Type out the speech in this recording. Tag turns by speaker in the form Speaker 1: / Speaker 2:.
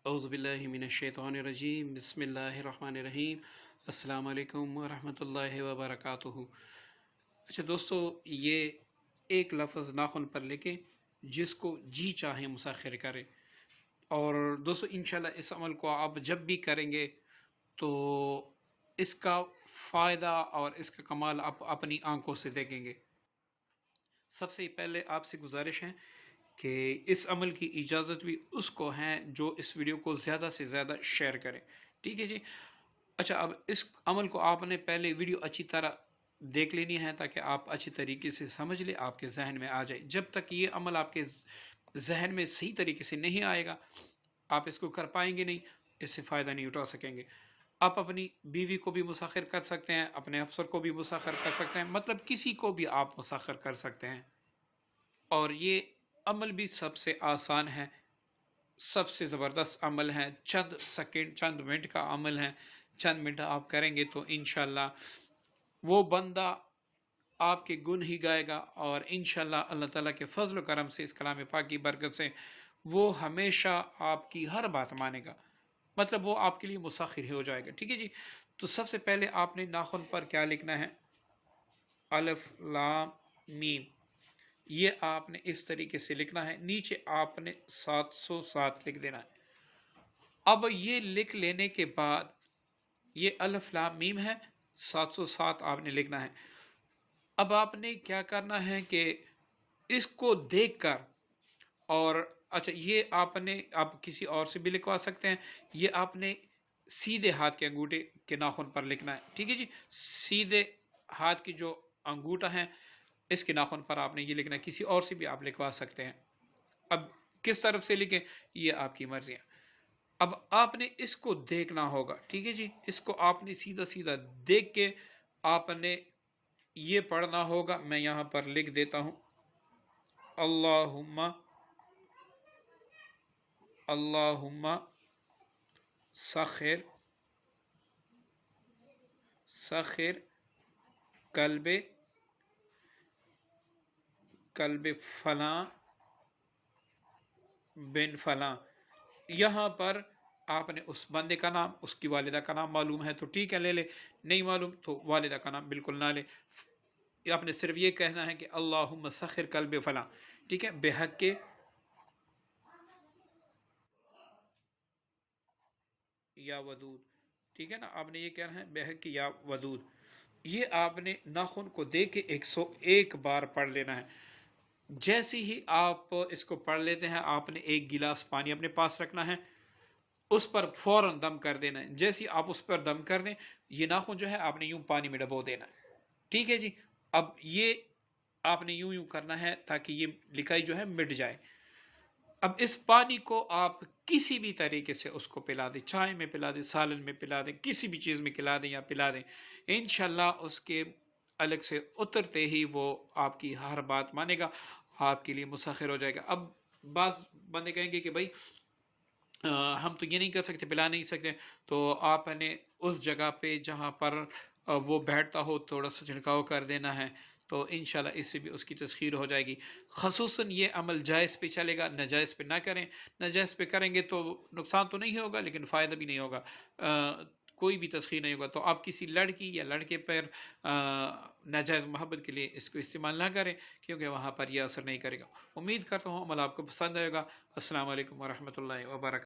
Speaker 1: औज़ुबिल्लाहि मिनश्शैतानिर्रजीम बिस्मिल्लाहिर्रहमानिर्रहीम अस्सलामु अलैकुम वरहमतुल्लाहि वबरकातुहू। अच्छा दोस्तों, ये एक लफ्ज़ नाखुन पर लिखें जिसको जी चाहे मुसख़्ख़र करें। और दोस्तों इंशाल्लाह इस अमल को आप जब भी करेंगे तो इसका फ़ायदा और इसका कमाल आप अपनी आंखों से देखेंगे। सबसे पहले आपसे गुजारिश है कि इस अमल की इजाज़त भी उसको है जो इस वीडियो को ज़्यादा से ज़्यादा शेयर करे। ठीक है जी। अच्छा, अब इस अमल को आपने पहले वीडियो अच्छी तरह देख लेनी है ताकि आप अच्छी तरीके से समझ ले, आपके जहन में आ जाए। जब तक ये अमल आपके जहन में सही तरीके से नहीं आएगा, आप इसको कर पाएंगे नहीं, इससे फ़ायदा नहीं उठा सकेंगे। आप अपनी बीवी को भी मुसाखिर कर सकते हैं, अपने अफसर को भी मुसाखिर कर सकते हैं, मतलब किसी को भी आप मुसाखिर कर सकते हैं। और ये अमल भी सबसे आसान है, सबसे ज़बरदस्त अमल है। चंद सेकंड, चंद मिनट का अमल है। चंद मिनट आप करेंगे तो इंशाल्लाह वो बंदा आपके गुण ही गाएगा, और इंशाल्लाह अल्लाह ताला के फजल करम से, इस कलाम पाक की बरकत से वो हमेशा आपकी हर बात मानेगा, मतलब वो आपके लिए मुसाखिर ही हो जाएगा। ठीक है जी। तो सबसे पहले आपने नाखून पर क्या लिखना है? अलिफ लाम मीम। ये आपने इस तरीके से लिखना है। नीचे आपने 707 लिख देना है। अब ये लिख लेने के बाद, ये अलिफ लाम मीम है, 707 आपने लिखना है। अब आपने क्या करना है कि इसको देखकर, और अच्छा ये आपने, आप किसी और से भी लिखवा सकते हैं, ये आपने सीधे हाथ के अंगूठे के नाखून पर लिखना है। ठीक है जी। सीधे हाथ की जो अंगूठा है, इसके नाखून पर आपने ये लिखना है। किसी और से भी आप लिखवा सकते हैं। अब किस तरफ से लिखें ये आपकी मर्जी है। अब आपने इसको देखना होगा। ठीक है जी। इसको आपने सीधा सीधा देख के आपने ये पढ़ना होगा। मैं यहां पर लिख देता हूं, अल्लाहुम्मा अल्लाहुम्मा सखिर सखिर कल्बे कल्बे फलां बिन फलां। यहां पर आपने उस बंदे का नाम, उसकी वालिदा का नाम मालूम है तो ठीक है, ले ले। नहीं मालूम तो वालिदा का नाम बिल्कुल ना ले। आपने सिर्फ ये कहना है कि अल्लाहुम्मा सखिर कल्बे फलां। ठीक है, बेहक के या वदूद। ठीक है ना, आपने ये कहना है बेहक के या वदूद। ये आपने नाखून को दे के 101 बार पढ़ लेना है। जैसे ही आप इसको पढ़ लेते हैं, आपने एक गिलास पानी अपने पास रखना है, उस पर फौरन दम कर देना है। जैसे ही आप उस पर दम कर दें, ये नाखून जो है आपने यूं पानी में डबो देना है। ठीक है जी। अब ये आपने यूं यूं करना है ताकि ये लिखाई जो है मिट जाए। अब इस पानी को आप किसी भी तरीके से उसको पिला दें, चाय में पिला दें, सालन में पिला दें, किसी भी चीज़ में खिला दें या पिला दें, इंशाल्लाह उसके अलग से उतरते ही वो आपकी हर बात मानेगा, आपके लिए मुसाखिर हो जाएगा। अब बाज़ बंदे कहेंगे कि भाई हम तो ये नहीं कर सकते, पिला नहीं सकते। तो आपने उस जगह पे जहाँ पर वो बैठता हो थोड़ा सा छिड़काव कर देना है, तो इंशाल्लाह इससे भी उसकी तस्खीर हो जाएगी। खसूसन ये अमल जायज़ पे चलेगा, नाजायज़ पे ना करें। नाजायज़ पे करेंगे तो नुकसान तो नहीं होगा, लेकिन फ़ायदा भी नहीं होगा, कोई भी तस्खीर नहीं होगा। तो आप किसी लड़की या लड़के पर नाजायज़ मोहब्बत के लिए इसको इस्तेमाल ना करें, क्योंकि वहाँ पर यह असर नहीं करेगा। उम्मीद करता हूँ अमल आपको पसंद आएगा। अस्सलाम वालेकुम वरहमतुल्लाहि वबरकातुहू।